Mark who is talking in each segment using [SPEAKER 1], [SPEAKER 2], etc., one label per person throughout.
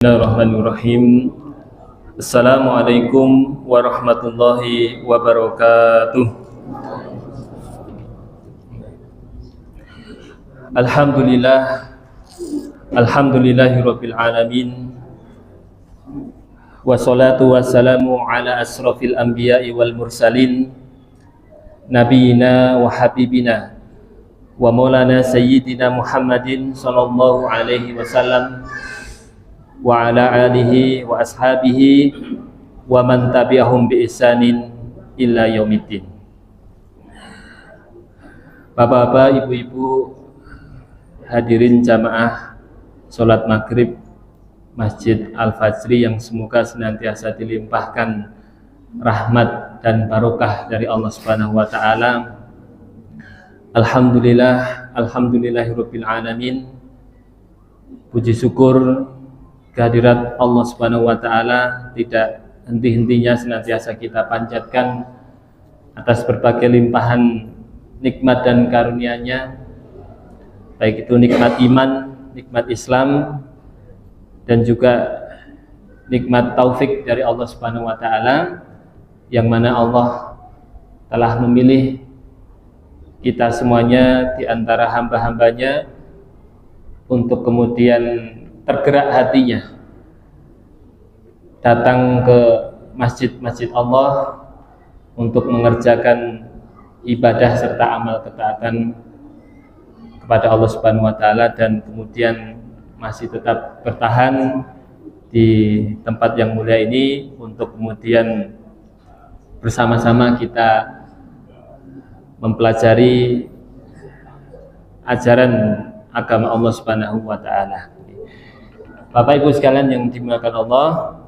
[SPEAKER 1] Bismillahirrahmanirrahim. Assalamualaikum warahmatullahi wabarakatuh. Alhamdulillahirabbil alamin. Wassalatu wassalamu ala asrofil anbiya'i wal mursalin, nabiyina wa habibina wa maulana sayyidina Muhammadin sallallahu alaihi wasallam wa ala alihi wa ashabihi wa man tabi'ahum bi ihsanin illa yaumiddin. Bapak-bapak, ibu-ibu, hadirin jamaah salat maghrib Masjid Al-Fajri yang semoga senantiasa dilimpahkan rahmat dan barokah dari Allah Subhanahu wa taala. Alhamdulillahirabbil alamin. Puji syukur kehadirat Allah Subhanahu wa taala tidak henti-hentinya senantiasa kita panjatkan atas berbagai limpahan nikmat dan karunia-Nya, baik itu nikmat iman, nikmat Islam, dan juga nikmat taufik dari Allah Subhanahu wa taala, yang mana Allah telah memilih kita semuanya di antara hamba-hambanya untuk kemudian tergerak hatinya datang ke masjid-masjid Allah untuk mengerjakan ibadah serta amal ketaatan kepada Allah Subhanahu wa taala, dan kemudian masih tetap bertahan di tempat yang mulia ini untuk kemudian bersama-sama kita mempelajari ajaran agama Allah Subhanahu wa taala. Bapak Ibu sekalian yang dimuliakan Allah,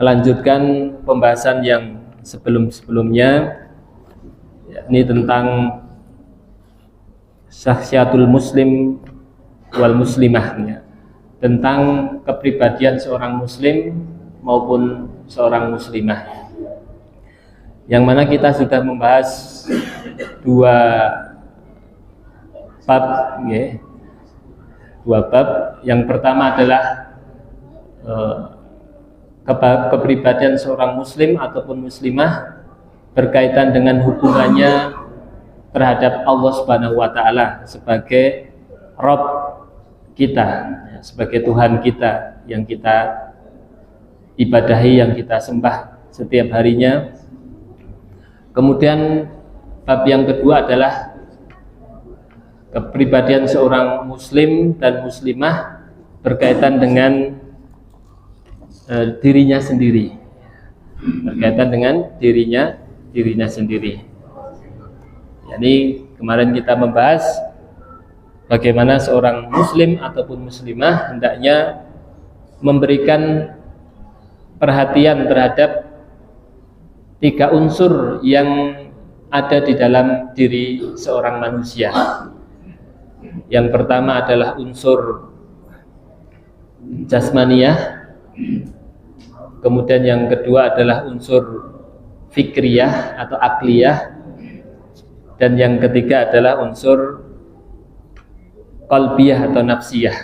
[SPEAKER 1] melanjutkan pembahasan yang sebelum-sebelumnya, yakni tentang syakhsiyatul muslim wal muslimah, tentang kepribadian seorang muslim maupun seorang muslimah, yang mana kita sudah membahas dua bab, dua bab. Yang pertama adalah kepribadian seorang muslim ataupun muslimah berkaitan dengan hubungannya terhadap Allah Subhanahu wa taala sebagai Rabb kita, sebagai Tuhan kita yang kita ibadahi, yang kita sembah setiap harinya. Kemudian bab yang kedua adalah kepribadian seorang muslim dan muslimah berkaitan dengan dirinya sendiri, berkaitan dengan dirinya sendiri. Jadi kemarin kita membahas bagaimana seorang muslim ataupun muslimah hendaknya memberikan perhatian terhadap tiga unsur yang ada di dalam diri seorang manusia. Yang pertama adalah unsur jasmaniyah, kemudian yang kedua adalah unsur fikriyah atau akliyah, dan yang ketiga adalah unsur qalbiyah atau nafsiyah.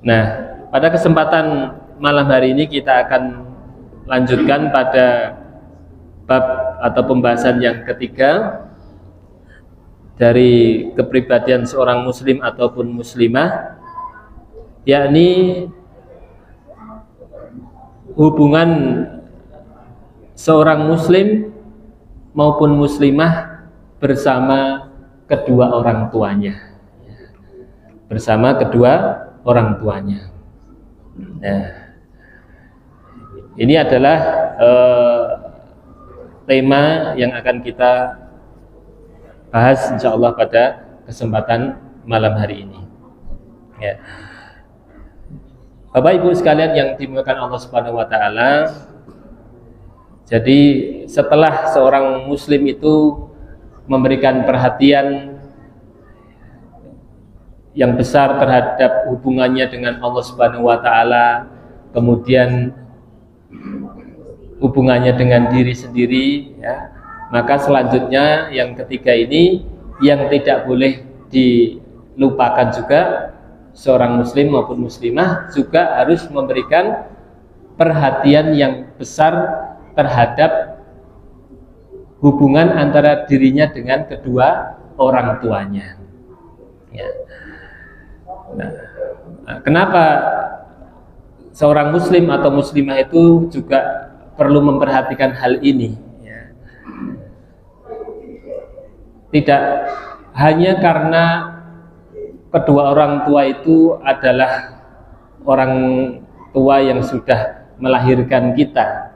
[SPEAKER 1] Nah, pada kesempatan malam hari ini kita akan lanjutkan pada bab atau pembahasan yang ketiga dari kepribadian seorang muslim ataupun muslimah, yakni hubungan seorang muslim maupun muslimah bersama kedua orang tuanya, bersama kedua orang tuanya. Nah, ini adalah tema yang akan kita bahas insyaallah pada kesempatan malam hari ini. Ya. Bapak Ibu sekalian yang dimuliakan Allah Subhanahu wa taala, jadi setelah seorang muslim itu memberikan perhatian yang besar terhadap hubungannya dengan Allah Subhanahu wa taala, kemudian hubungannya dengan diri sendiri, ya, maka selanjutnya yang ketiga ini yang tidak boleh dilupakan juga seorang muslim maupun muslimah juga harus memberikan perhatian yang besar terhadap hubungan antara dirinya dengan kedua orang tuanya. Ya. Nah, kenapa seorang muslim atau muslimah itu juga perlu memperhatikan hal ini? Ya. Tidak hanya karena kedua orang tua itu adalah orang tua yang sudah melahirkan kita,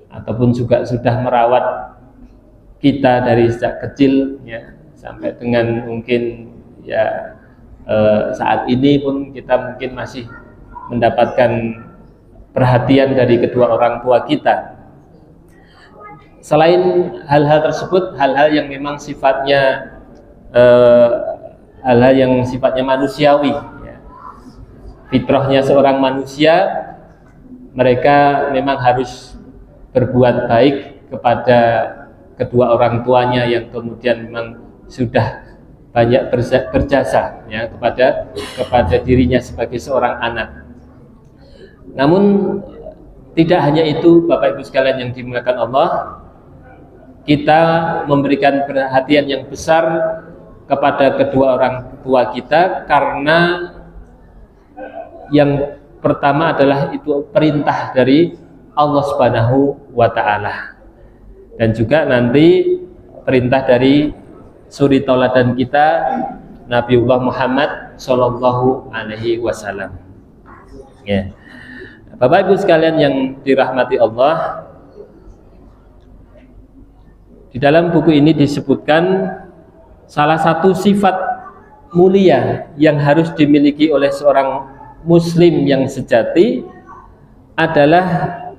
[SPEAKER 1] ataupun juga sudah merawat kita dari sejak kecil, ya, sampai dengan mungkin ya saat ini pun kita mungkin masih mendapatkan perhatian dari kedua orang tua kita. Selain hal-hal tersebut, hal-hal yang memang sifatnya hal-hal yang sifatnya manusiawi, ya. Fitrahnya seorang manusia, mereka memang harus berbuat baik kepada kedua orang tuanya yang kemudian memang sudah banyak berjasa, ya, kepada dirinya sebagai seorang anak. Namun tidak hanya itu, Bapak Ibu sekalian yang dimuliakan Allah, kita memberikan perhatian yang besar kepada kedua orang tua kita karena yang pertama adalah itu perintah dari Allah Subhanahu wa Ta'ala, dan juga nanti perintah dari suri tauladan kita Nabiullah Muhammad Sallallahu Alaihi Wasallam. Ya. Bapak Ibu sekalian yang dirahmati Allah, di dalam buku ini disebutkan salah satu sifat mulia yang harus dimiliki oleh seorang muslim yang sejati adalah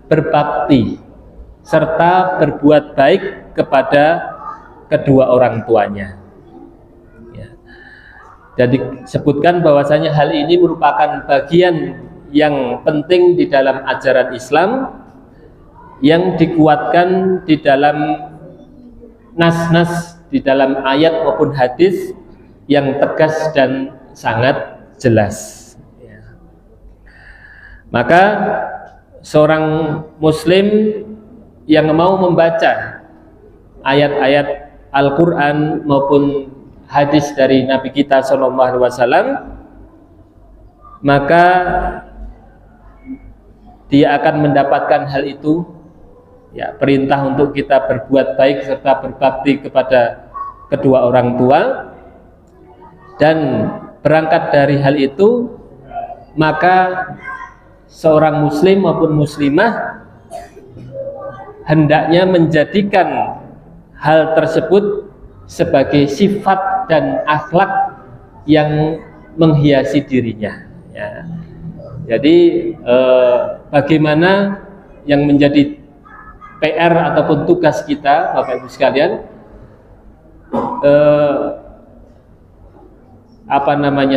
[SPEAKER 1] berbakti serta berbuat baik kepada kedua orang tuanya. Ya. Jadi disebutkan bahwasanya hal ini merupakan bagian yang penting di dalam ajaran Islam yang dikuatkan di dalam nas-nas, di dalam ayat maupun hadis yang tegas dan sangat jelas. Ya. Maka seorang muslim yang mau membaca ayat-ayat Al-Quran maupun hadis dari Nabi kita SAW, maka dia akan mendapatkan hal itu, ya, perintah untuk kita berbuat baik serta berbakti kepada kedua orang tua. Dan berangkat dari hal itu, maka seorang muslim maupun muslimah hendaknya menjadikan hal tersebut sebagai sifat dan akhlak yang menghiasi dirinya, ya. Jadi bagaimana yang menjadi PR ataupun tugas kita, Bapak Ibu sekalian,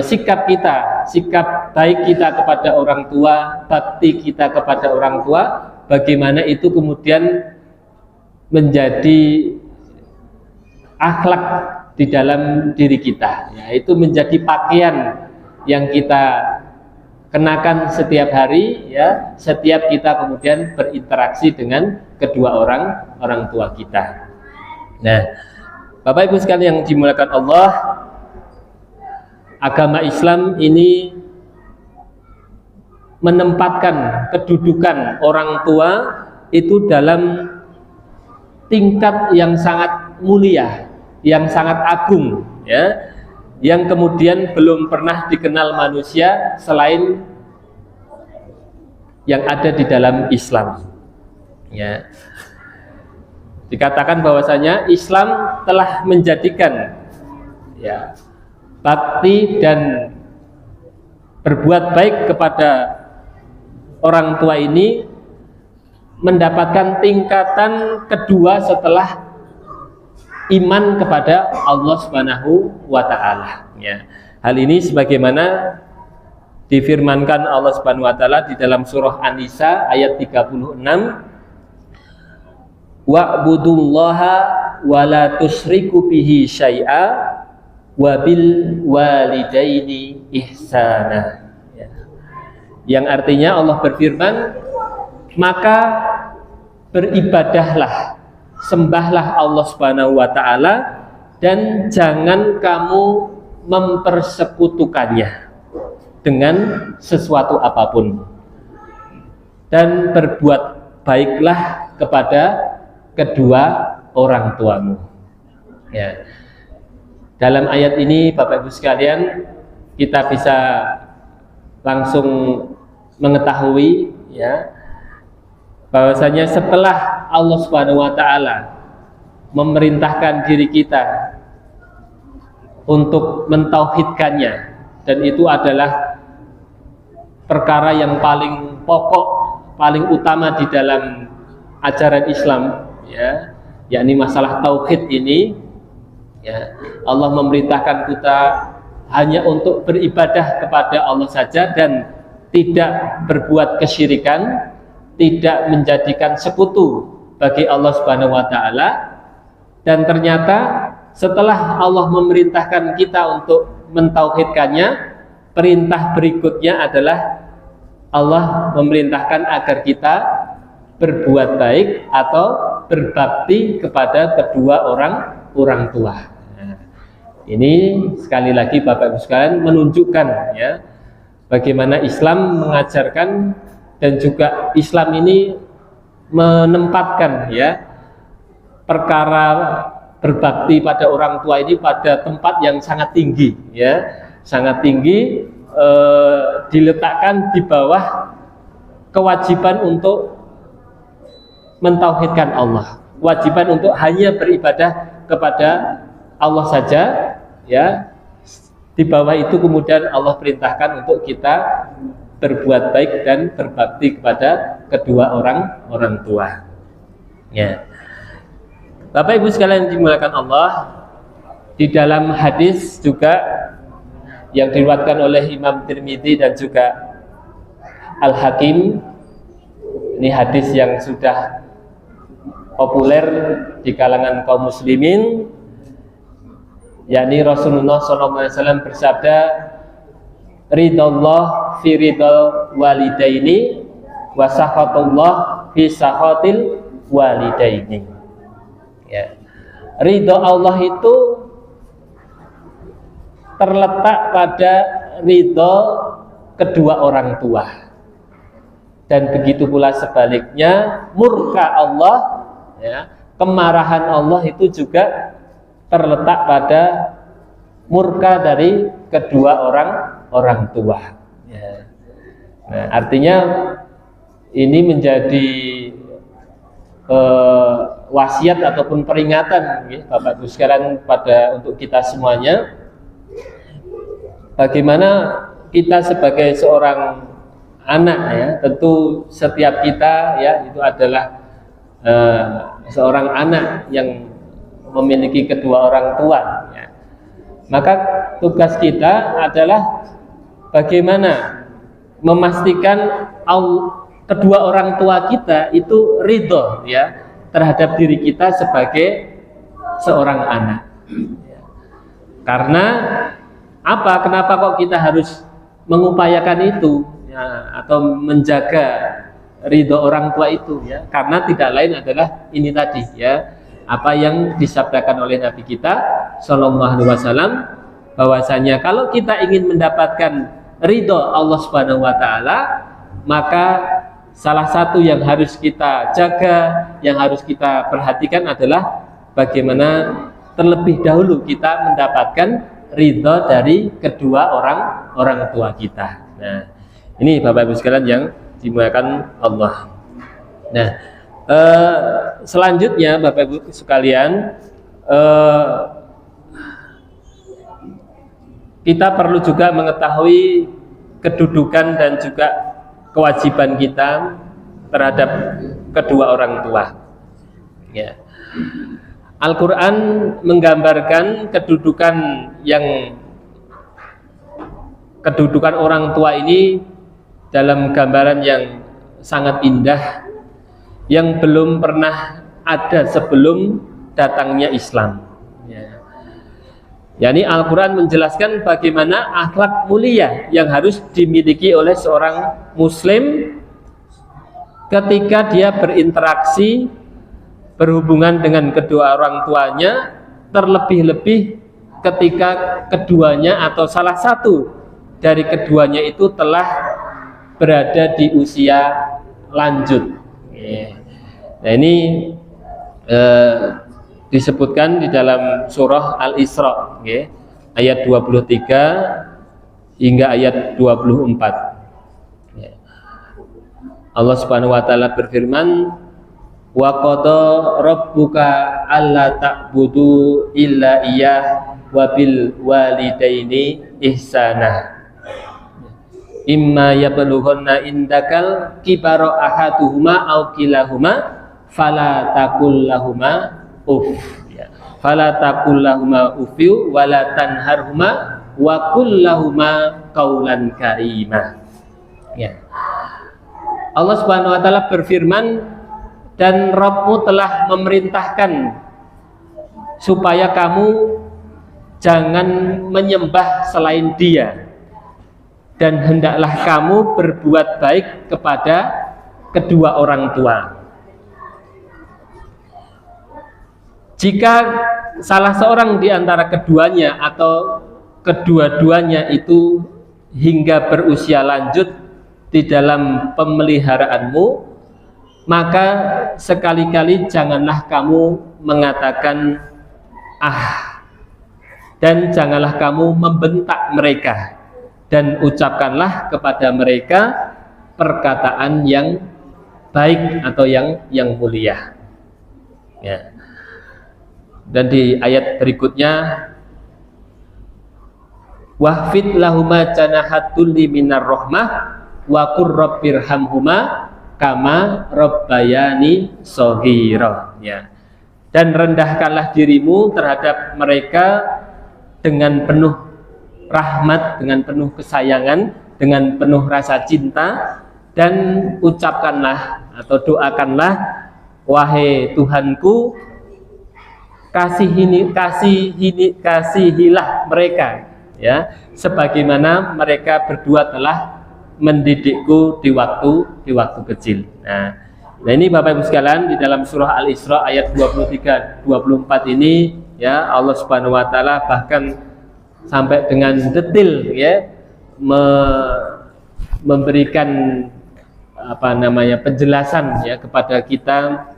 [SPEAKER 1] sikap kita, sikap baik kita kepada orang tua, bakti kita kepada orang tua, bagaimana itu kemudian menjadi akhlak di dalam diri kita, ya, itu menjadi pakaian yang kita kenakan setiap hari, ya, setiap kita kemudian berinteraksi dengan kedua orang tua kita. Nah, Bapak Ibu sekalian yang dimuliakan Allah, agama Islam ini menempatkan kedudukan orang tua itu dalam tingkat yang sangat mulia, yang sangat agung, ya, yang kemudian belum pernah dikenal manusia selain yang ada di dalam Islam. Ya. Dikatakan bahwasanya Islam telah menjadikan, ya, bakti dan berbuat baik kepada orang tua ini mendapatkan tingkatan kedua setelah iman kepada Allah Subhanahu wa Ta'ala. Ya. Hal ini sebagaimana difirmankan Allah Subhanahu wa Ta'ala di dalam surah An-Nisa ayat 36, wa'budullaha wa la tusyriku bihi syai'a wabil walidaini ihsana. Ya. Yang artinya Allah berfirman, maka beribadahlah, sembahlah Allah Subhanahu wa taala dan jangan kamu mempersekutukannya dengan sesuatu apapun. Dan berbuat baiklah kepada kedua orang tuamu. Ya. Dalam ayat ini Bapak Ibu sekalian, kita bisa langsung mengetahui ya bahwasanya setelah Allah Subhanahu wa taala memerintahkan diri kita untuk mentauhidkannya, dan itu adalah perkara yang paling pokok, paling utama di dalam ajaran Islam ya, yakni masalah tauhid ini ya. Allah memerintahkan kita hanya untuk beribadah kepada Allah saja dan tidak berbuat kesyirikan, tidak menjadikan sekutu bagi Allah Subhanahu wa taala. Dan ternyata setelah Allah memerintahkan kita untuk mentauhidkannya, perintah berikutnya adalah Allah memerintahkan agar kita berbuat baik atau berbakti kepada kedua orang tua. Nah, ini sekali lagi Bapak Ibu sekalian menunjukkan ya bagaimana Islam mengajarkan dan juga Islam ini menempatkan ya perkara berbakti pada orang tua ini pada tempat yang sangat tinggi ya, sangat tinggi, diletakkan di bawah kewajiban untuk mentauhidkan Allah, kewajiban untuk hanya beribadah kepada Allah saja ya. Di bawah itu kemudian Allah perintahkan untuk kita berbuat baik dan berbakti kepada kedua orang tua ya. Bapak Ibu sekalian dimuliakan Allah, di dalam hadis juga yang diriwayatkan oleh Imam Tirmidzi dan juga Al-Hakim, ini hadis yang sudah populer di kalangan kaum muslimin, yakni Rasulullah SAW bersabda, ridallah fi ridal walidaini wa sakhatullah fi sakhatil walidaini. Ya. Ridho Allah itu terletak pada ridho kedua orang tua, dan begitu pula sebaliknya murka Allah ya, kemarahan Allah itu juga terletak pada murka dari kedua orang tua ya. Nah, artinya ini menjadi wasiat ataupun peringatan ya, Bapak Ibu sekalian untuk kita semuanya, bagaimana kita sebagai seorang anak ya, tentu setiap kita ya itu adalah seorang anak yang memiliki kedua orang tua ya. Maka tugas kita adalah bagaimana memastikan kedua orang tua kita itu ridho ya terhadap diri kita sebagai seorang anak. Karena apa? Kenapa kok kita harus mengupayakan itu ya, atau menjaga ridho orang tua itu ya? Karena tidak lain adalah ini tadi ya, apa yang disabdakan oleh Nabi kita Shallallahu Alaihi Wasallam, bahwasanya kalau kita ingin mendapatkan ridho Allah Subhanahu Wa Taala, maka salah satu yang harus kita jaga, yang harus kita perhatikan adalah bagaimana terlebih dahulu kita mendapatkan ridho dari kedua orang tua kita. Nah, ini Bapak Ibu sekalian yang dimuliakan Allah. Nah, selanjutnya Bapak Ibu sekalian, kita perlu juga mengetahui kedudukan dan juga kewajiban kita terhadap kedua orang tua ya. Al-Quran menggambarkan kedudukan orang tua ini dalam gambaran yang sangat indah, yang belum pernah ada sebelum datangnya Islam ya. yakni Al-Quran menjelaskan bagaimana akhlak mulia yang harus dimiliki oleh seorang muslim ketika dia berinteraksi, berhubungan dengan kedua orang tuanya, terlebih-lebih ketika keduanya atau salah satu dari keduanya itu telah berada di usia lanjut. Nah ini disebutkan di dalam surah Al-Isra, ayat 23 hingga ayat 24. Allah Subhanahu wa taala berfirman, wa qada rabbuka alla ta'budu illa iyyah wa bil walidaini ihsana imma yablughanna indakal kibara ahaduhuma aw kilahuma fala taqul lahumā uff, fala taqul lahumā uffiw wa la tanharhumā wa qul lahumā qaulan karīmah. Allah Subhanahu wa taala berfirman, dan Rabbmu telah memerintahkan supaya kamu jangan menyembah selain Dia, dan hendaklah kamu berbuat baik kepada kedua orang tua. Jika salah seorang di antara keduanya atau kedua-duanya itu hingga berusia lanjut di dalam pemeliharaanmu, maka sekali-kali janganlah kamu mengatakan ah, dan janganlah kamu membentak mereka, dan ucapkanlah kepada mereka perkataan yang baik atau yang mulia. Dan di ayat berikutnya, wahfid lahuma janahatul minar rahmah wa qur rabbirhamhuma kama rabbayani shaghira. Dan rendahkanlah dirimu terhadap mereka dengan penuh rahmat, dengan penuh kesayangan, dengan penuh rasa cinta, dan ucapkanlah atau doakanlah, wahai Tuhanku, kasihilah mereka, sebagaimana mereka berdua telah mendidikku di waktu kecil. Nah ini Bapak Ibu sekalian, di dalam surah Al-Isra ayat 23-24 ini, Allah Subhanahu wa taala bahkan sampai dengan detail memberikan penjelasan kepada kita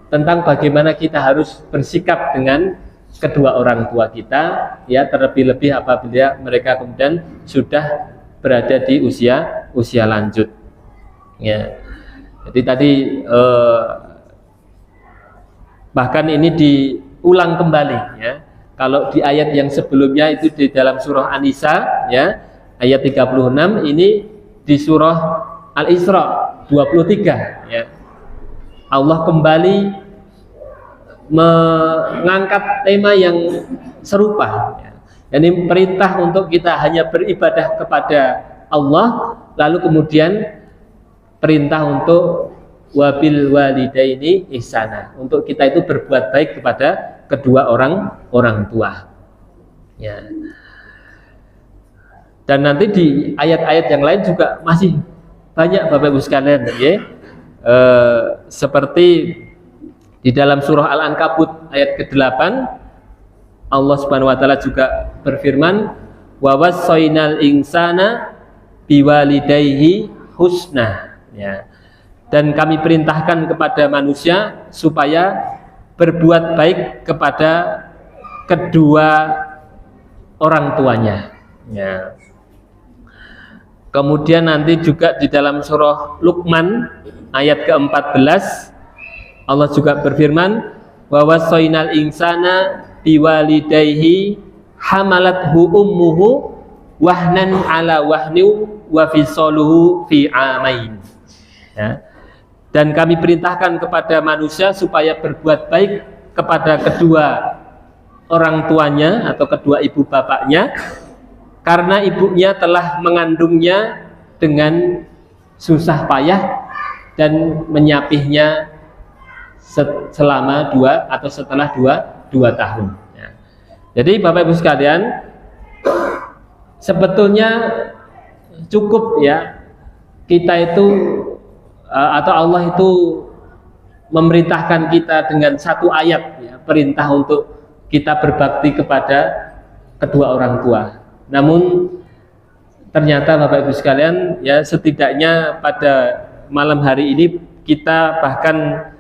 [SPEAKER 1] tentang bagaimana kita harus bersikap dengan kedua orang tua kita, terlebih-lebih apabila mereka kemudian sudah berada di usia lanjut. Jadi tadi bahkan ini diulang kembali. Kalau di ayat yang sebelumnya itu di dalam surah An-Nisa, ayat 36, ini di surah Al-Isra 23. Allah kembali mengangkat tema yang serupa. Ini perintah untuk kita hanya beribadah kepada Allah, lalu kemudian perintah untuk wabil walidaini ihsana, untuk kita itu berbuat baik kepada kedua orang tua. Dan nanti di ayat-ayat yang lain juga masih banyak Bapak Ibu sekalian, seperti di dalam surah Al-Ankabut ayat ke-8, Allah Subhanahu wa taala juga berfirman, wa wassaynal insana biwalidayhi husna. Dan kami perintahkan kepada manusia supaya berbuat baik kepada kedua orang tuanya. Kemudian nanti juga di dalam surah Luqman ayat ke-14, Allah juga berfirman, wa wassaynal insana biwalidayhi hamalathu ummuhu wahnan ala wahnin wa fisaluhu fi amain. Dan kami perintahkan kepada manusia supaya berbuat baik kepada kedua orang tuanya atau kedua ibu bapaknya, karena ibunya telah mengandungnya dengan susah payah dan menyapihnya selama setelah dua tahun. Jadi Bapak Ibu sekalian, sebetulnya cukup ya kita itu atau Allah itu memerintahkan kita dengan satu ayat ya, perintah untuk kita berbakti kepada kedua orang tua. Namun ternyata Bapak Ibu sekalian ya, setidaknya pada malam hari ini kita bahkan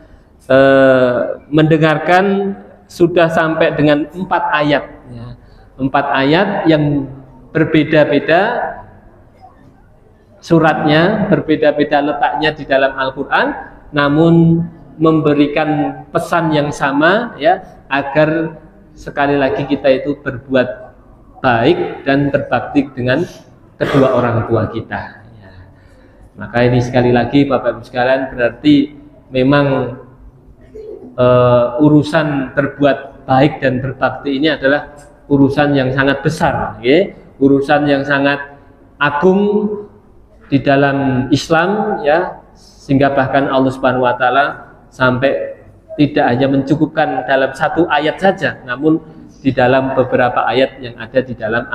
[SPEAKER 1] mendengarkan sudah sampai dengan 4 ayat ya. 4 ayat yang berbeda-beda suratnya, berbeda-beda letaknya di dalam Al-Quran, namun memberikan pesan yang sama ya, agar sekali lagi kita itu berbuat baik dan berbakti dengan kedua orang tua kita ya. Maka ini sekali lagi Bapak Ibu sekalian, berarti memang urusan berbuat baik dan berbakti ini adalah urusan yang sangat besar ya, urusan yang sangat agung di dalam Islam ya, sehingga bahkan Allah Subhanahu wa taala sampai tidak hanya mencukupkan dalam satu ayat saja, namun di dalam beberapa ayat yang ada di dalam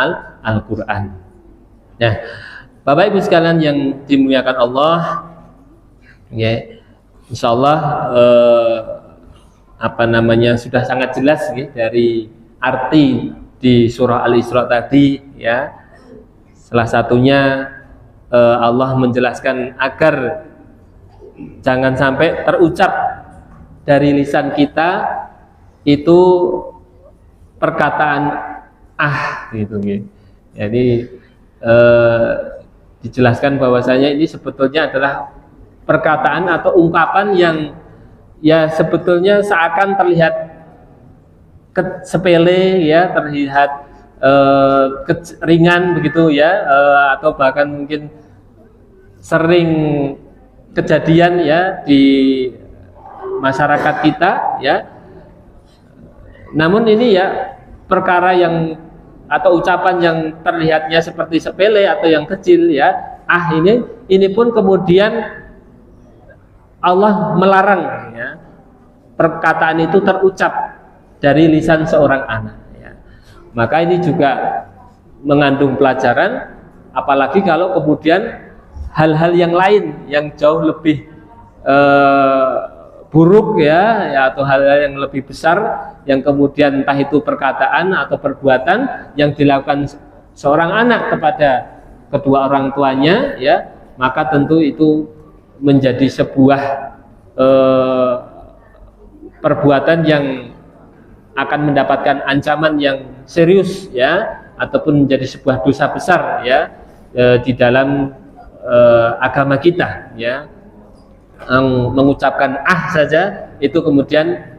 [SPEAKER 1] Al-Qur'an. Nah, Bapak Ibu sekalian yang dimuliakan Allah ya, insyaallah sudah sangat jelas ya, dari arti di surah Al-Isra tadi ya. Salah satunya Allah menjelaskan agar jangan sampai terucap dari lisan kita itu perkataan gitu ya. Jadi dijelaskan bahwasanya ini sebetulnya adalah perkataan atau ungkapan yang ya sebetulnya seakan terlihat sepele ya, terlihat ringan begitu ya, atau bahkan mungkin sering kejadian ya di masyarakat kita ya. Namun ini ya perkara yang atau ucapan yang terlihatnya seperti sepele atau yang kecil ya, ini pun kemudian Allah melarang ya, perkataan itu terucap dari lisan seorang anak ya. Maka ini juga mengandung pelajaran, apalagi kalau kemudian hal-hal yang lain yang jauh lebih buruk ya, atau hal-hal yang lebih besar yang kemudian entah itu perkataan atau perbuatan yang dilakukan seorang anak kepada kedua orang tuanya ya, maka tentu itu menjadi sebuah perbuatan yang akan mendapatkan ancaman yang serius ya, ataupun menjadi sebuah dosa besar ya di dalam agama kita ya. Mengucapkan saja itu kemudian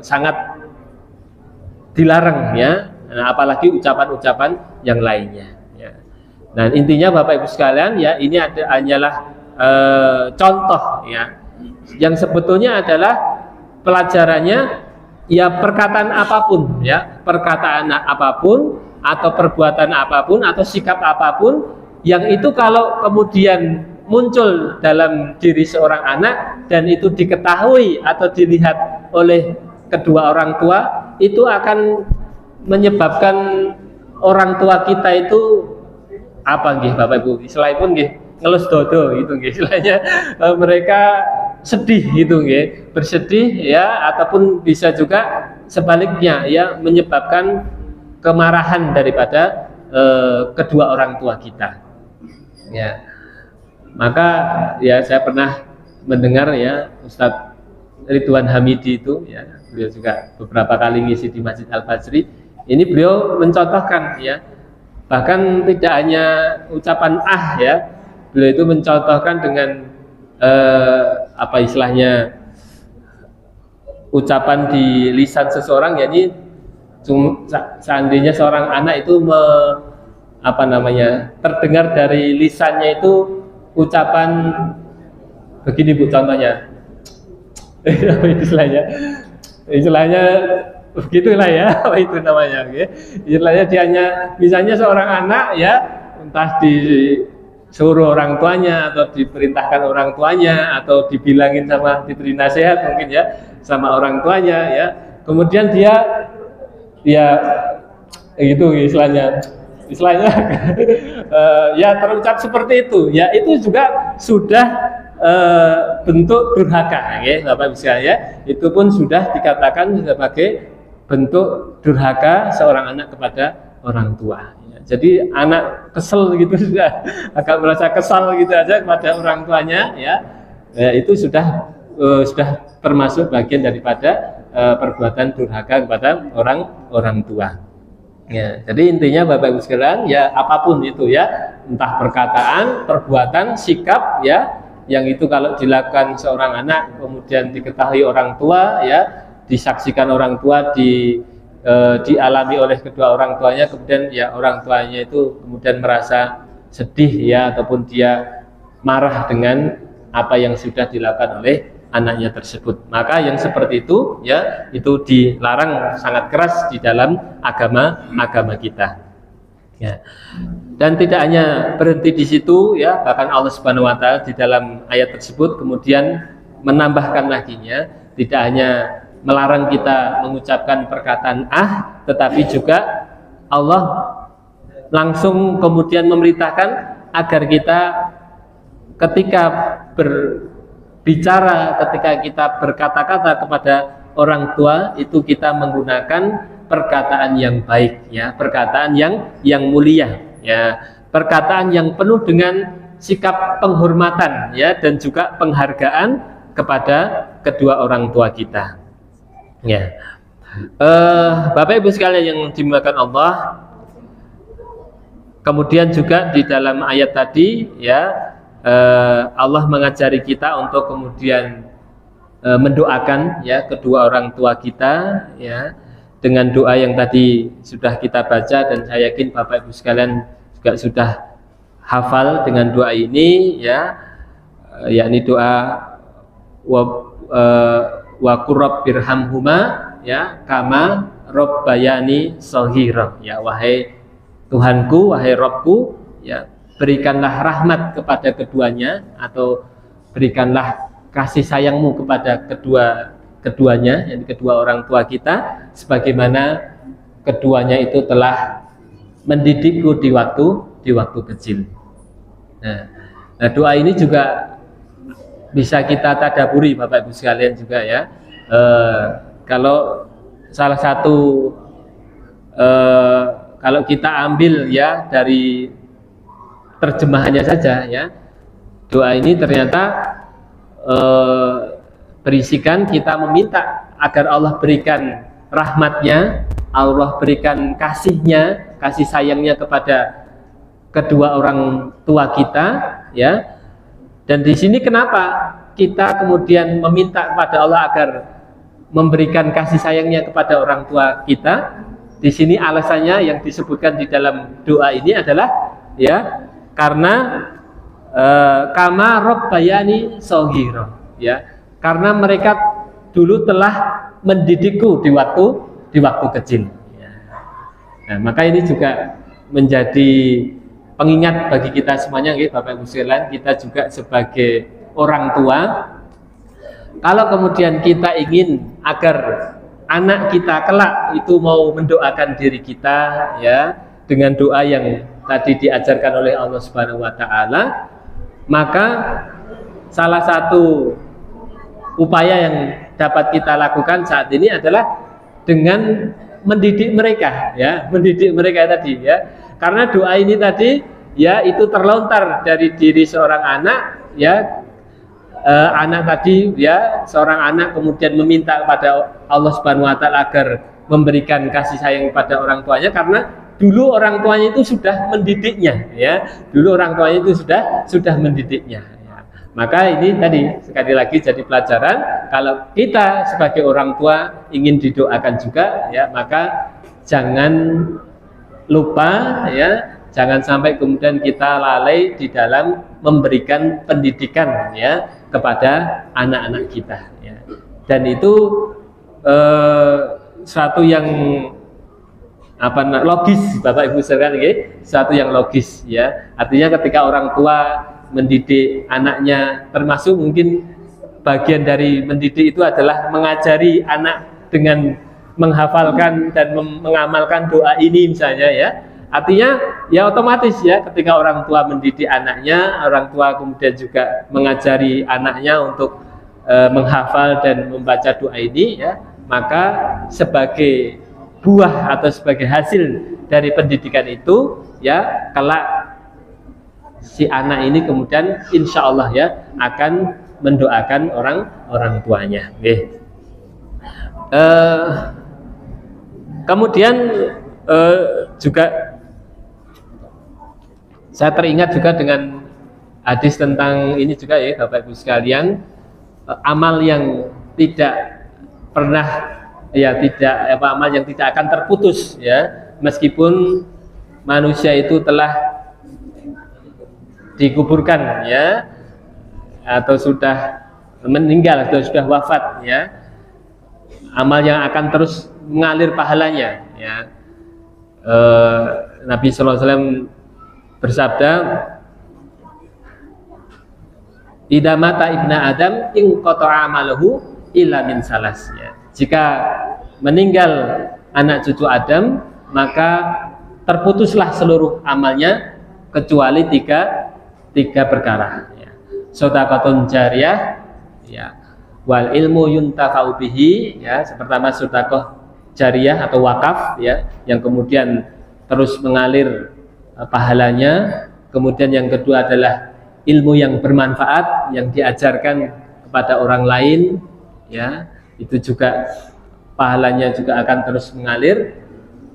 [SPEAKER 1] sangat dilarang ya, apalagi ucapan-ucapan yang lainnya ya. Nah, intinya Bapak Ibu sekalian ya, ini hanyalah contoh ya, yang sebetulnya adalah pelajarannya ya, perkataan apapun ya, perkataan apapun atau perbuatan apapun atau sikap apapun yang itu kalau kemudian muncul dalam diri seorang anak dan itu diketahui atau dilihat oleh kedua orang tua, itu akan menyebabkan orang tua kita itu apa nggih Bapak Ibu, istilahnya pun nggih ngelus dodo gitu nggih, istilahnya mereka sedih gitu nggih, bersedih ya, ataupun bisa juga sebaliknya ya, menyebabkan kemarahan daripada kedua orang tua kita ya. Maka ya saya pernah mendengar ya Ustadz Ridwan Hamidi itu ya, beliau juga beberapa kali ngisi di Masjid Al-Fajri. Ini beliau mencontohkan ya, bahkan tidak hanya ucapan ya, beliau itu mencontohkan dengan apa istilahnya, ucapan di lisan seseorang, yakni seandainya seorang anak itu terdengar dari lisannya itu ucapan begini Bu, contohnya istilahnya begitulah ya, apa itu namanya ya. Istilahnya dia hanya, misalnya seorang anak ya, entah disuruh orang tuanya atau diperintahkan orang tuanya atau dibilangin sama, diberi nasihat mungkin ya sama orang tuanya ya, kemudian dia ya itu istilahnya ya terucap seperti itu, ya itu juga sudah bentuk durhaka, ya Bapak Ibu sekalian, ya itu pun sudah dikatakan sebagai bentuk durhaka seorang anak kepada orang tua. Jadi anak kesel gitu, sudah agak merasa kesal gitu aja kepada orang tuanya, ya itu sudah termasuk bagian daripada perbuatan durhaka kepada orang tua. Ya, jadi intinya Bapak Ibu sekalian, ya apapun itu ya, entah perkataan, perbuatan, sikap, ya yang itu kalau dilakukan seorang anak kemudian diketahui orang tua, ya disaksikan orang tua, dialami oleh kedua orang tuanya, kemudian ya orang tuanya itu kemudian merasa sedih, ya ataupun dia marah dengan apa yang sudah dilakukan oleh anaknya tersebut, maka yang seperti itu ya itu dilarang sangat keras di dalam agama kita, ya. Dan tidak hanya berhenti di situ, ya bahkan Allah Subhanahu Wa Taala di dalam ayat tersebut kemudian menambahkan laginya, tidak hanya melarang kita mengucapkan perkataan tetapi juga Allah langsung kemudian memerintahkan agar kita ketika berbicara, ketika kita berkata-kata kepada orang tua itu kita menggunakan perkataan yang baik, ya perkataan yang mulia, ya perkataan yang penuh dengan sikap penghormatan, ya dan juga penghargaan kepada kedua orang tua kita. Ya, Bapak Ibu sekalian yang dimuliakan Allah, kemudian juga di dalam ayat tadi, ya Allah mengajari kita untuk kemudian mendoakan ya kedua orang tua kita, ya dengan doa yang tadi sudah kita baca, dan saya yakin Bapak Ibu sekalian juga sudah hafal dengan doa ini, ya yakni doa wa qurrabbirhamhuma ya kama rabbayani shaghira, ya wahai Tuhanku, wahai Rabbku, ya berikanlah rahmat kepada keduanya, atau berikanlah kasih sayangmu kepada keduanya, yang kedua orang tua kita, sebagaimana keduanya itu telah mendidikku di waktu kecil. Nah, doa ini juga bisa kita tadaburi Bapak Ibu sekalian juga, ya. Kalau salah satu kalau kita ambil ya dari terjemahannya saja, ya doa ini ternyata berisikan kita meminta agar Allah berikan rahmatnya, Allah berikan kasihnya, kasih sayangnya kepada kedua orang tua kita, ya. Dan di sini kenapa kita kemudian meminta kepada Allah agar memberikan kasih sayangnya kepada orang tua kita? Di sini alasannya yang disebutkan di dalam doa ini adalah ya karena kama rabbayani shaghira, ya karena mereka dulu telah mendidikku di waktu kecil, ya. Nah, maka ini juga menjadi pengingat bagi kita semuanya, gitu, Bapak Ibu sekalian, kita juga sebagai orang tua, kalau kemudian kita ingin agar anak kita kelak itu mau mendoakan diri kita, ya dengan doa yang tadi diajarkan oleh Allah Subhanahu Wa Taala, maka salah satu upaya yang dapat kita lakukan saat ini adalah dengan mendidik mereka, ya mendidik mereka tadi, ya karena doa ini tadi ya itu terlontar dari diri seorang anak, ya anak tadi, ya seorang anak kemudian meminta kepada Allah Subhanahu Wa Taala agar memberikan kasih sayang kepada orang tuanya, karena dulu orang tuanya itu sudah mendidiknya, ya dulu orang tuanya itu sudah mendidiknya, ya. Maka ini tadi sekali lagi jadi pelajaran, kalau kita sebagai orang tua ingin didoakan juga, ya maka jangan lupa, ya jangan sampai kemudian kita lalai di dalam memberikan pendidikan, ya kepada anak-anak kita, ya. Dan itu suatu yang logis Bapak Ibu sekalian, ya suatu yang logis, ya artinya ketika orang tua mendidik anaknya, termasuk mungkin bagian dari mendidik itu adalah mengajari anak dengan menghafalkan dan mengamalkan doa ini misalnya ya. Artinya ya otomatis ya ketika orang tua mendidik anaknya, orang tua kemudian juga mengajari anaknya untuk menghafal dan membaca doa ini ya, maka sebagai buah atau sebagai hasil dari pendidikan itu ya, kelak si anak ini kemudian insya Allah ya akan mendoakan orang tuanya. Kemudian juga saya teringat juga dengan hadis tentang ini juga ya Bapak Ibu sekalian, amal yang tidak pernah ya amal yang tidak akan terputus ya, meskipun manusia itu telah dikuburkan ya, atau sudah meninggal atau sudah wafat ya, amal yang akan terus mengalir pahalanya ya. Nabi sallallahu alaihi wasallam bersabda, idza mata ibna adam in qata'a amaluhu illa min salas ya. Jika meninggal anak cucu Adam, maka terputuslah seluruh amalnya kecuali tiga perkara ya. Shadaqatun jariyah ya, wal ilmu yuntafa'u bihi ya, pertama sedekah jariyah atau wakaf ya, yang kemudian terus mengalir pahalanya. Kemudian yang kedua adalah ilmu yang bermanfaat yang diajarkan kepada orang lain ya, itu juga pahalanya juga akan terus mengalir.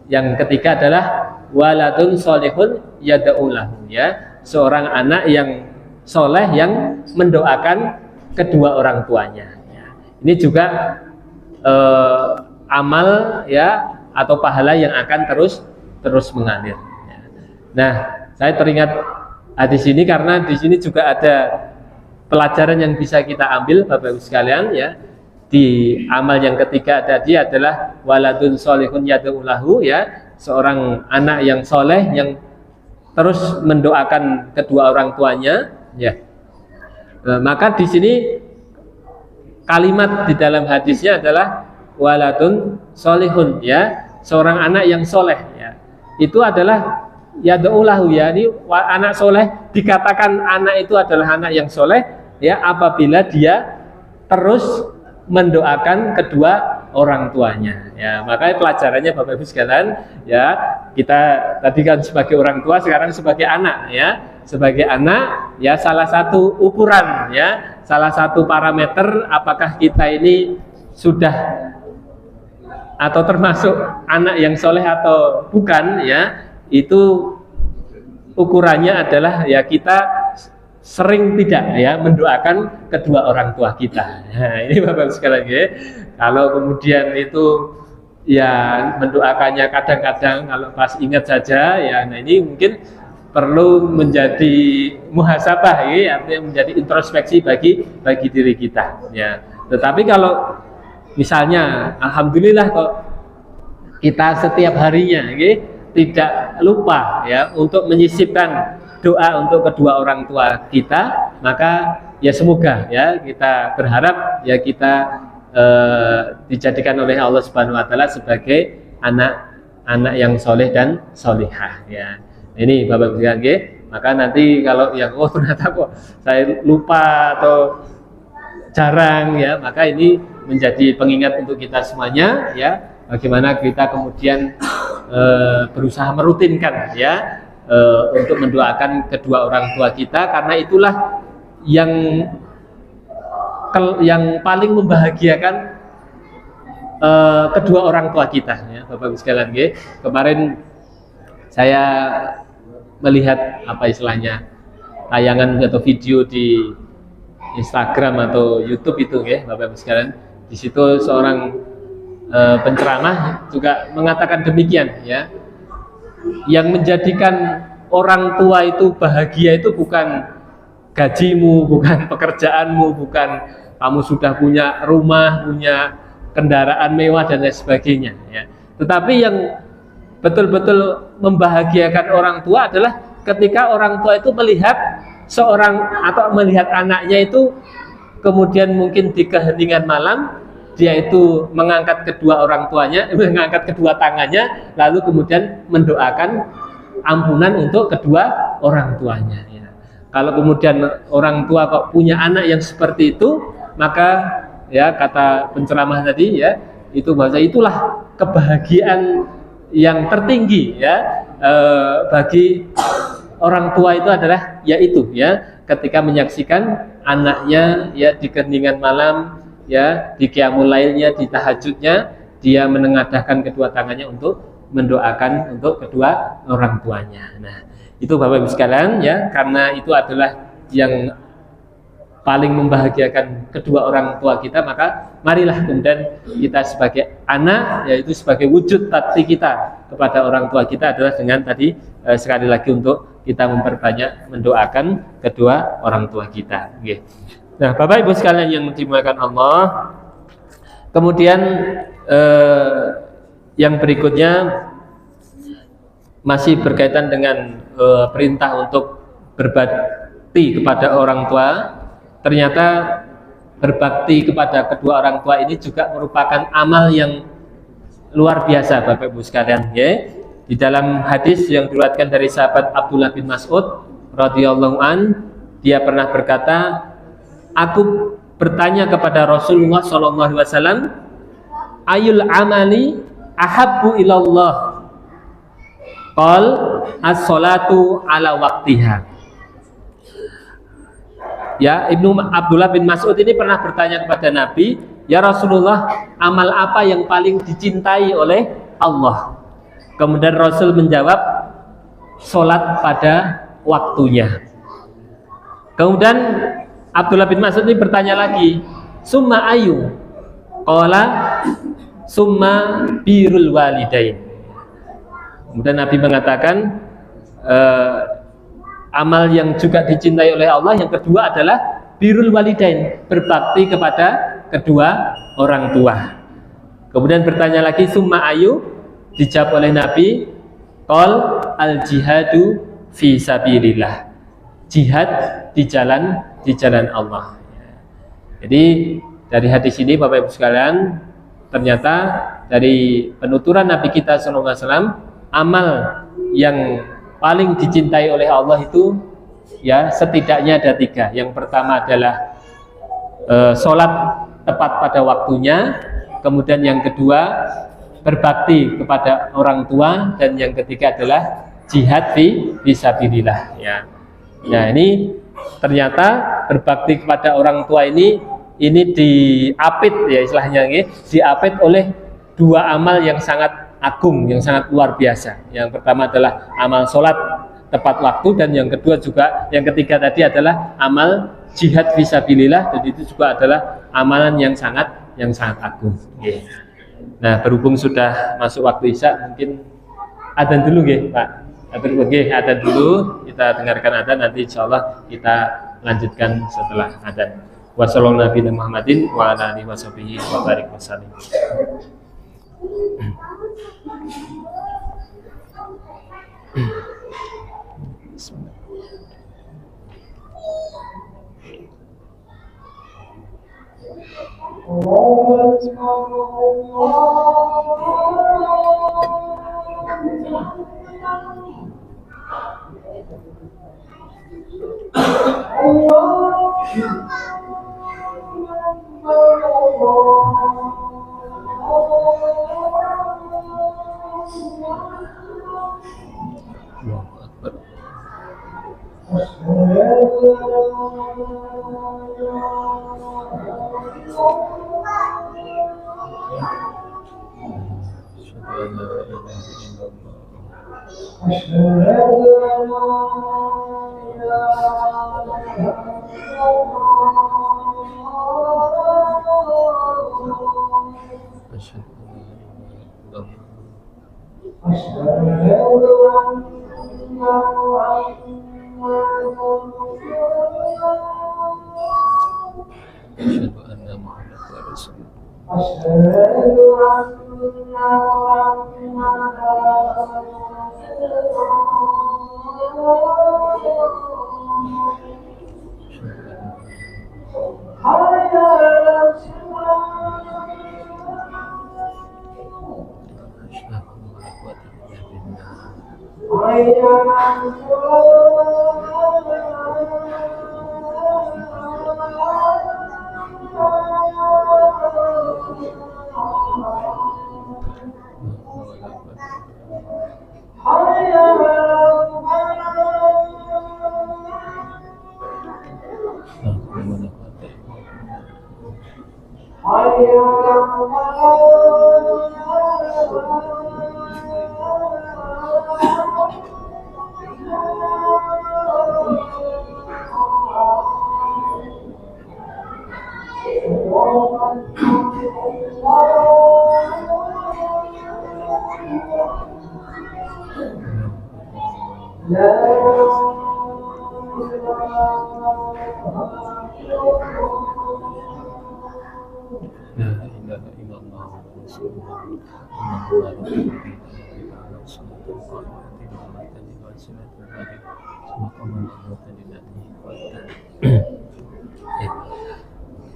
[SPEAKER 1] Yang ketiga adalah waladun sholihun yad'u lahu ya, seorang anak yang soleh yang mendoakan kedua orang tuanya ya. Ini juga amal ya atau pahala yang akan terus mengalir. Nah, saya teringat hadis ini karena di sini juga ada pelajaran yang bisa kita ambil Bapak Ibu sekalian ya. Di amal yang ketiga tadi adalah waladun sholihun yad'u lahu ya, seorang anak yang soleh yang terus mendoakan kedua orang tuanya ya. Maka di sini kalimat di dalam hadisnya adalah waladun sholihun ya, seorang anak yang soleh ya. Itu adalah yad'u lahu ya, ini anak soleh, dikatakan anak itu adalah anak yang soleh ya apabila dia terus mendoakan kedua orang tuanya ya. Makanya pelajarannya Bapak Ibu sekalian ya, kita tadi kan sebagai orang tua, sekarang sebagai anak ya. Sebagai anak ya, salah satu ukuran ya, salah satu parameter apakah kita ini sudah atau termasuk anak yang soleh atau bukan ya, itu ukurannya adalah ya kita sering tidak ya mendoakan kedua orang tua kita. Nah, ini Bapak sekali lagi, kalau kemudian itu ya mendoakannya kadang-kadang kalau pas ingat saja ya, nah ini mungkin perlu menjadi muhasabah ya, artinya menjadi introspeksi bagi diri kita ya. Tetapi kalau misalnya alhamdulillah kok kita setiap harinya ya, tidak lupa ya untuk menyisipkan doa untuk kedua orang tua kita, maka ya semoga ya kita berharap ya kita dijadikan oleh Allah Subhanahu wa taala sebagai anak yang soleh dan solihah ya. Ini Bapak Ibu sekalian, maka nanti kalau yang ternyata kok saya lupa atau jarang ya, maka ini menjadi pengingat untuk kita semuanya ya, bagaimana kita kemudian berusaha merutinkan ya untuk mendoakan kedua orang tua kita, karena itulah yang paling membahagiakan kedua orang tua kita ya Bapak Ibu sekalian. Kemarin saya melihat apa istilahnya tayangan atau video di Instagram atau YouTube itu ya Bapak Ibu sekalian. Di situ seorang penceramah juga mengatakan demikian ya. Yang menjadikan orang tua itu bahagia itu bukan gajimu, bukan pekerjaanmu, bukan kamu sudah punya rumah, punya kendaraan mewah dan lain sebagainya ya. Tetapi yang betul-betul membahagiakan orang tua adalah ketika orang tua itu melihat seorang atau melihat anaknya itu kemudian mungkin di keheningan malam dia itu mengangkat kedua orang tuanya, mengangkat kedua tangannya, lalu kemudian mendoakan ampunan untuk kedua orang tuanya. Ya. Kalau kemudian orang tua kok punya anak yang seperti itu, maka ya kata penceramah tadi ya, itu bahasa itulah kebahagiaan yang tertinggi ya bagi orang tua itu adalah yaitu ya ketika menyaksikan anaknya ya di keheningan malam ya di qiyamul lailnya, di tahajudnya, dia menengadahkan kedua tangannya untuk mendoakan untuk kedua orang tuanya. Nah, itu Bapak Ibu sekalian ya, karena itu adalah yang paling membahagiakan kedua orang tua kita, maka marilah kemudian kita sebagai anak, yaitu sebagai wujud bakti kita kepada orang tua kita adalah dengan tadi sekali lagi untuk kita memperbanyak mendoakan kedua orang tua kita. Nah, Bapak Ibu sekalian yang dimuliakan Allah, kemudian yang berikutnya masih berkaitan dengan perintah untuk berbakti kepada orang tua. Ternyata berbakti kepada kedua orang tua ini juga merupakan amal yang luar biasa Bapak Ibu sekalian ya. Di dalam hadis yang diriwayatkan dari sahabat Abdullah bin Mas'ud radhiyallahu an, dia pernah berkata, aku bertanya kepada Rasulullah sallallahu alaihi wasallam, ayul amali ahabbu ilallah? Qal as-salatu ala waqtiha. Ya, Ibnu Abdullah bin Mas'ud ini pernah bertanya kepada Nabi, ya Rasulullah, amal apa yang paling dicintai oleh Allah? Kemudian Rasul menjawab, sholat pada waktunya. Kemudian Abdullah bin Mas'ud ini bertanya lagi, summa ayu? Qala summa birrul walidain. Kemudian Nabi mengatakan, amal yang juga dicintai oleh Allah yang kedua adalah birrul walidain, berbakti kepada kedua orang tua. Kemudian bertanya lagi, summa ayu? Dijawab oleh Nabi, qol al jihadu fi sabilillah, jihad di jalan Allah. Jadi dari hadis ini Bapak Ibu sekalian, ternyata dari penuturan Nabi kita sallallahu alaihi wasallam, amal yang paling dicintai oleh Allah itu ya setidaknya ada 3. Yang pertama adalah sholat tepat pada waktunya, kemudian yang kedua berbakti kepada orang tua, dan yang ketiga adalah jihad fi sabilillah ya. Nah, ini ternyata berbakti kepada orang tua ini diapit ya istilahnya, diapit oleh 2 amal yang sangat agung, yang sangat luar biasa. Yang pertama adalah amal sholat tepat waktu, dan yang kedua juga, yang ketiga tadi adalah amal jihad fisabilillah, dan itu juga adalah amalan yang sangat agung. Nah, berhubung sudah masuk waktu Isya, mungkin adzan dulu Pak. Adzan dulu, kita dengarkan adzan, nanti insyaallah kita lanjutkan setelah adzan. Wassallallahu Nabi Muhammadin wa ala alihi washabihi wa barik wasallim.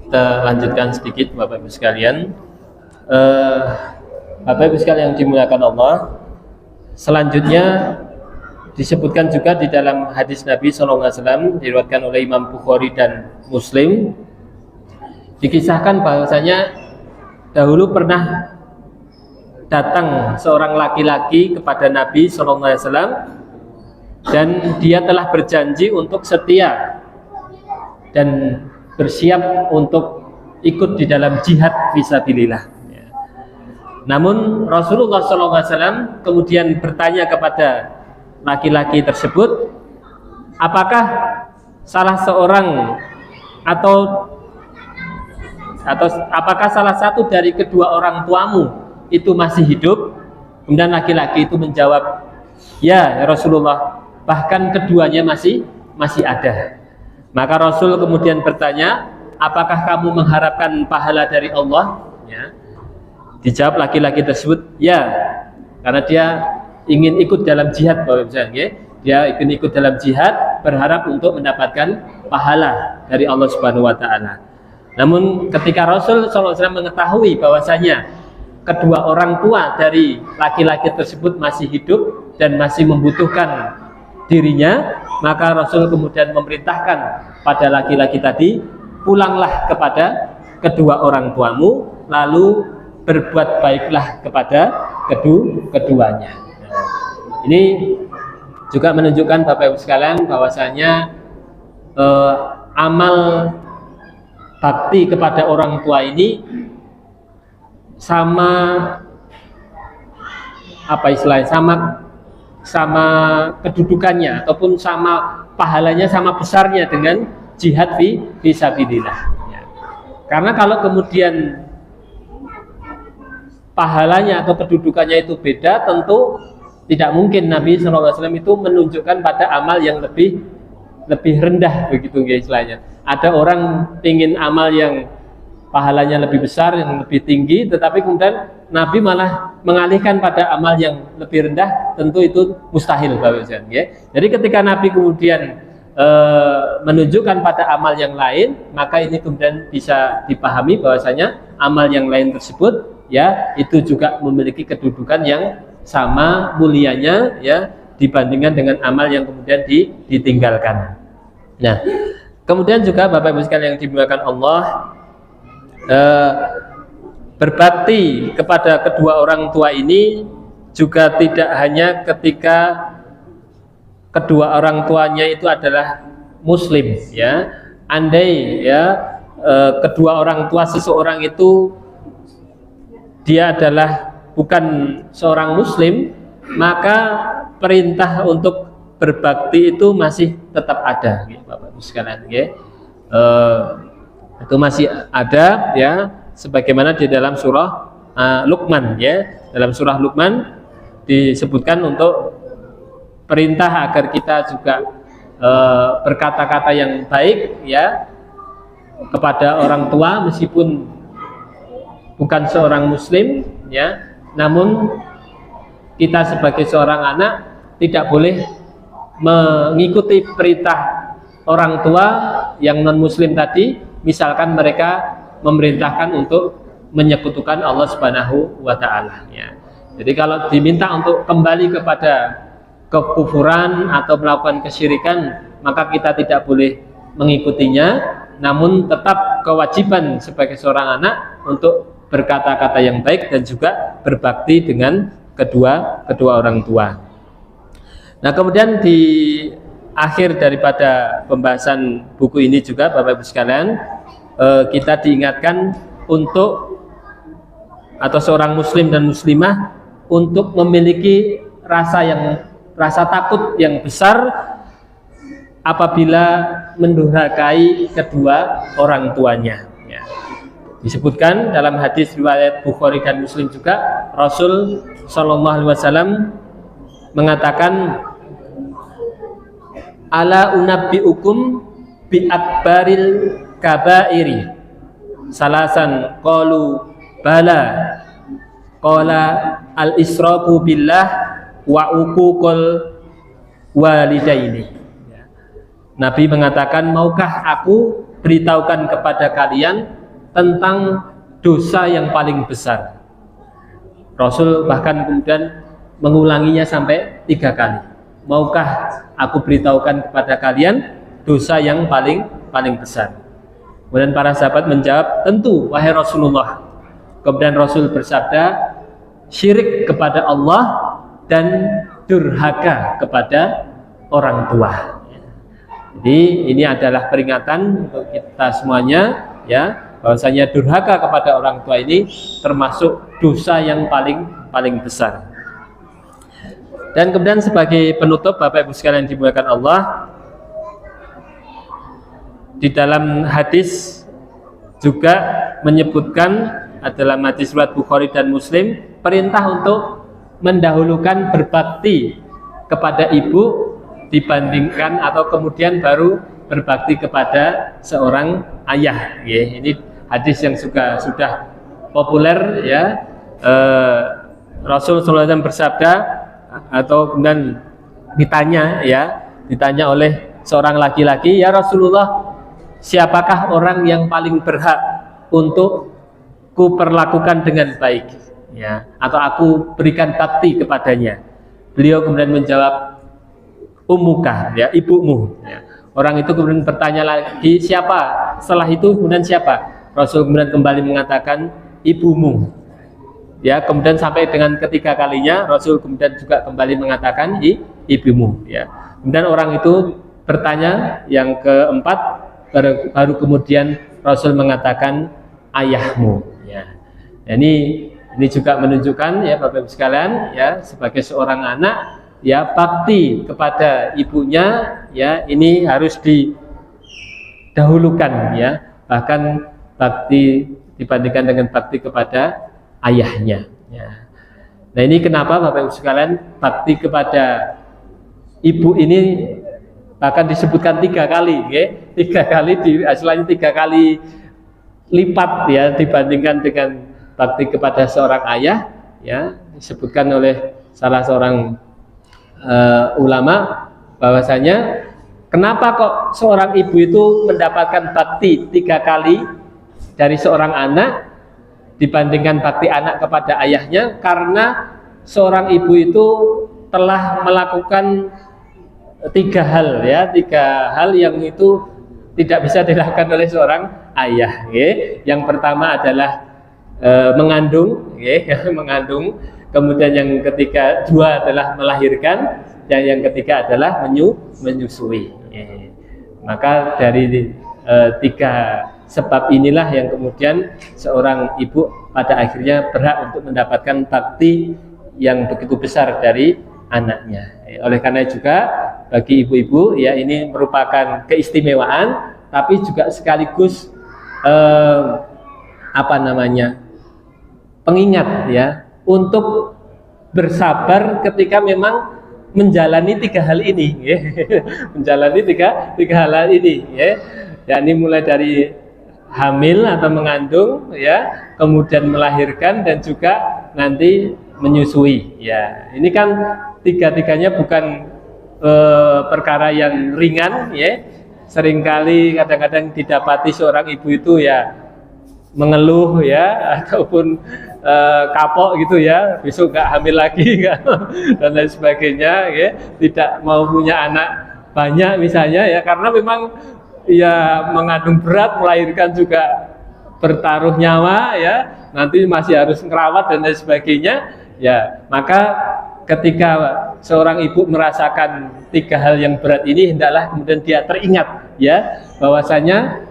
[SPEAKER 1] Kita lanjutkan sedikit Bapak Ibu sekalian. Bapak Ibu sekalian yang dimuliakan Allah, selanjutnya disebutkan juga di dalam hadis Nabi SAW diriwayatkan oleh Imam Bukhari dan Muslim, dikisahkan bahwasanya dahulu pernah datang seorang laki-laki kepada Nabi SAW dan dia telah berjanji untuk setia dan bersiap untuk ikut di dalam jihad fisabilillah. Namun Rasulullah SAW kemudian bertanya kepada laki-laki tersebut, apakah salah seorang atau apakah salah satu dari kedua orang tuamu itu masih hidup? Kemudian laki-laki itu menjawab, ya Rasulullah, bahkan keduanya masih ada. Maka Rasul kemudian bertanya, apakah kamu mengharapkan pahala dari Allah? Ya. Dijawab laki-laki tersebut, ya, karena dia ingin ikut dalam jihad, dia ingin ikut dalam jihad, berharap untuk mendapatkan pahala dari Allah Subhanahu Wa Taala. Namun ketika Rasul SAW mengetahui bahwasanya kedua orang tua dari laki-laki tersebut masih hidup dan masih membutuhkan dirinya, maka Rasul kemudian memerintahkan pada laki-laki tadi, pulanglah kepada kedua orang tuamu, lalu berbuat baiklah kepada keduanya. Ini juga menunjukkan Bapak Ibu sekalian bahwasanya amal bakti kepada orang tua ini sama apa istilahnya, sama kedudukannya ataupun sama pahalanya, sama besarnya dengan jihad fisabilillah. Ya. Karena kalau kemudian pahalanya atau kedudukannya itu beda, tentu tidak mungkin Nabi SAW itu menunjukkan pada amal yang lebih rendah, begitu istilahnya. Ada orang ingin amal yang pahalanya lebih besar, yang lebih tinggi, tetapi kemudian Nabi malah mengalihkan pada amal yang lebih rendah, tentu itu mustahil, Bapak Ibu ya. Jadi ketika Nabi kemudian menunjukkan pada amal yang lain, maka ini kemudian bisa dipahami bahwasanya amal yang lain tersebut ya itu juga memiliki kedudukan yang sama mulianya ya dibandingkan dengan amal yang kemudian ditinggalkan. Nah, kemudian juga Bapak Ibu sekalian yang dimuliakan Allah, berbakti kepada kedua orang tua ini juga tidak hanya ketika kedua orang tuanya itu adalah muslim ya. Andai ya kedua orang tua seseorang itu dia adalah bukan seorang muslim, maka perintah untuk berbakti itu masih tetap ada, ya, Bapak Ibu sekalian, ya. Itu masih ada, ya, sebagaimana di dalam surah Luqman, ya. Dalam surah Luqman disebutkan untuk perintah agar kita juga berkata-kata yang baik, ya, kepada orang tua meskipun bukan seorang muslim, ya, namun kita sebagai seorang anak tidak boleh mengikuti perintah orang tua yang non muslim tadi, misalkan mereka memerintahkan untuk menyekutukan Allah Subhanahu wa Ta'ala, ya. Jadi kalau diminta untuk kembali kepada kekufuran atau melakukan kesyirikan, maka kita tidak boleh mengikutinya, namun tetap kewajiban sebagai seorang anak untuk berkata-kata yang baik dan juga berbakti dengan kedua orang tua. Nah, kemudian di akhir daripada pembahasan buku ini juga Bapak Ibu sekalian, kita diingatkan untuk, atau seorang muslim dan muslimah untuk memiliki rasa takut yang besar apabila mendurhakai kedua orang tuanya. Ya. Disebutkan dalam hadis riwayat Bukhari dan Muslim juga, Rasul Shallallahu Alaihi Wasallam mengatakan, ala unabbiukum bi akbaril kabairi salasan qalu bala qala al israku billah wa uququl walidaini. Nabi mengatakan, maukah aku beritahukan kepada kalian tentang dosa yang paling besar? Rasul bahkan kemudian mengulanginya sampai 3 kali. Maukah aku beritahukan kepada kalian dosa yang paling besar? Kemudian para sahabat menjawab, tentu wahai Rasulullah. Kemudian Rasul bersabda, syirik kepada Allah dan durhaka kepada orang tua. Jadi ini adalah peringatan untuk kita semuanya, ya, bahwasanya durhaka kepada orang tua ini termasuk dosa yang paling besar. Dan kemudian sebagai penutup, Bapak Ibu sekalian dimuliakan Allah, di dalam hadis juga menyebutkan, adalah hadis riwayat Bukhari dan Muslim, perintah untuk mendahulukan berbakti kepada ibu dibandingkan atau kemudian baru berbakti kepada seorang ayah. Ya, ini hadis yang sudah populer, ya. Rasul SAW bersabda, atau kemudian ditanya oleh seorang laki-laki, ya Rasulullah, siapakah orang yang paling berhak untuk ku perlakukan dengan baik, ya, atau aku berikan bakti kepadanya? Beliau kemudian menjawab, ummuka, ya, ibumu. Ya. Orang itu kemudian bertanya lagi, siapa? Setelah itu kemudian siapa? Rasul kemudian kembali mengatakan, ibumu. Ya, kemudian sampai dengan ketiga kalinya Rasul kemudian juga kembali mengatakan, ibumu. Ya. Kemudian orang itu bertanya yang keempat, baru kemudian Rasul mengatakan, ayahmu. Ya. Ini juga menunjukkan, ya Bapak Ibu sekalian, ya, sebagai seorang anak, ya, bakti kepada ibunya, ya, ini harus didahulukan, ya, bahkan bakti dibandingkan dengan bakti kepada ayahnya. Ya. Nah, ini kenapa Bapak Ibu sekalian bakti kepada ibu ini bahkan disebutkan 3 kali, ya, 3 kali istilahnya 3 kali lipat, ya, dibandingkan dengan bakti kepada seorang ayah, ya. Disebutkan oleh salah seorang ulama bahwasanya kenapa kok seorang ibu itu mendapatkan bakti 3 kali dari seorang anak dibandingkan bakti anak kepada ayahnya? Karena seorang ibu itu telah melakukan 3 hal, ya, 3 hal yang itu tidak bisa dilakukan oleh seorang ayah. Ya. Yang pertama adalah mengandung, ya, mengandung. Kemudian yang ketiga, 2 adalah melahirkan, dan yang ketiga adalah menyusui. Ya. Maka dari 3 sebab inilah yang kemudian seorang ibu pada akhirnya berhak untuk mendapatkan bakti yang begitu besar dari anaknya. Oleh karena juga bagi ibu-ibu, ya, ini merupakan keistimewaan, tapi juga sekaligus pengingat, ya, untuk bersabar ketika memang menjalani 3 hal ini, ya. Menjalani tiga hal ini, ya. Ini mulai dari hamil atau mengandung, ya, kemudian melahirkan, dan juga nanti menyusui. Ya, ini kan 3-tiganya bukan perkara yang ringan, ya. Seringkali kadang-kadang didapati seorang ibu itu, ya, mengeluh, ya, ataupun kapok gitu, ya, besok nggak hamil lagi, dan lain sebagainya, ya, tidak mau punya anak banyak misalnya, ya, karena memang, ya, mengandung berat, melahirkan juga bertaruh nyawa, ya, nanti masih harus ngerawat dan lain sebagainya, ya. Maka ketika seorang ibu merasakan 3 hal yang berat ini, hendaklah kemudian dia teringat ya bahwasanya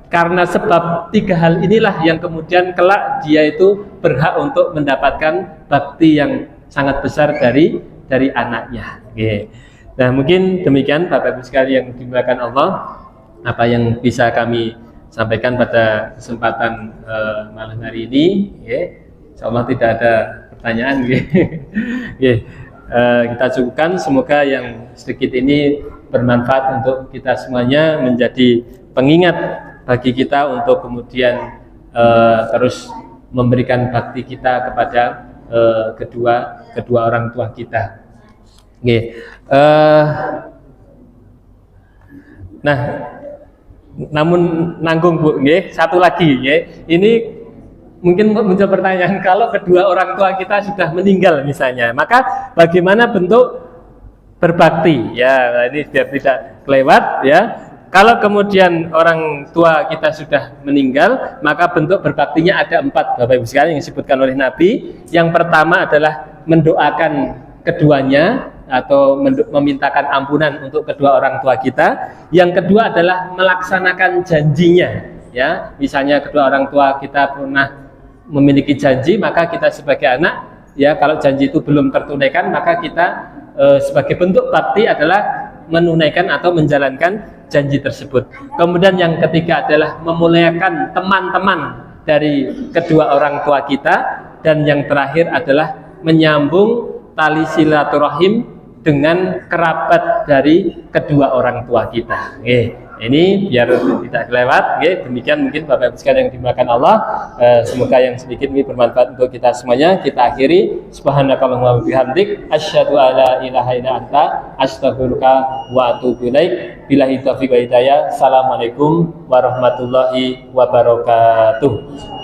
[SPEAKER 1] karena sebab 3 hal inilah yang kemudian kelak dia itu berhak untuk mendapatkan bakti yang sangat besar dari anaknya. Oke. Nah, mungkin demikian Bapak Ibu sekalian yang dimuliakan Allah, apa yang bisa kami sampaikan pada kesempatan malam hari ini. Insyaallah tidak ada pertanyaan. Kita cukupkan, semoga yang sedikit ini bermanfaat untuk kita semuanya, menjadi pengingat bagi kita untuk kemudian terus memberikan bakti kita kepada kedua orang tua kita. Nah, namun nanggung Bu, satu lagi, ini mungkin muncul pertanyaan, kalau kedua orang tua kita sudah meninggal misalnya, maka bagaimana bentuk berbakti? Ya, ini biar tidak kelewat ya. Kalau kemudian orang tua kita sudah meninggal, maka bentuk berbaktinya ada 4 Bapak Ibu sekalian yang disebutkan oleh Nabi. Yang pertama adalah mendoakan keduanya atau memintakan ampunan untuk kedua orang tua kita. Yang kedua adalah melaksanakan janjinya. Ya, misalnya kedua orang tua kita pernah memiliki janji, maka kita sebagai anak, ya kalau janji itu belum tertunaikan, maka kita sebagai bentuk bakti adalah menunaikan atau menjalankan janji tersebut. Kemudian yang ketiga adalah memuliakan teman-teman dari kedua orang tua kita, dan yang terakhir adalah menyambung tali silaturahim dengan kerabat dari kedua orang tua kita. Ini biar tidak lewat. Demikian mungkin Bapak Ibu sekalian yang dimuliakan Allah. Semoga yang sedikit ini bermanfaat untuk kita semuanya. Kita akhiri. Subhanakallahumma wa bihamdik, asyhadu alla ilaha illa anta, astaghfiruka wa atubu ilaik. Billahi taufiq wa hidayah. Assalamualaikum warahmatullahi wabarakatuh.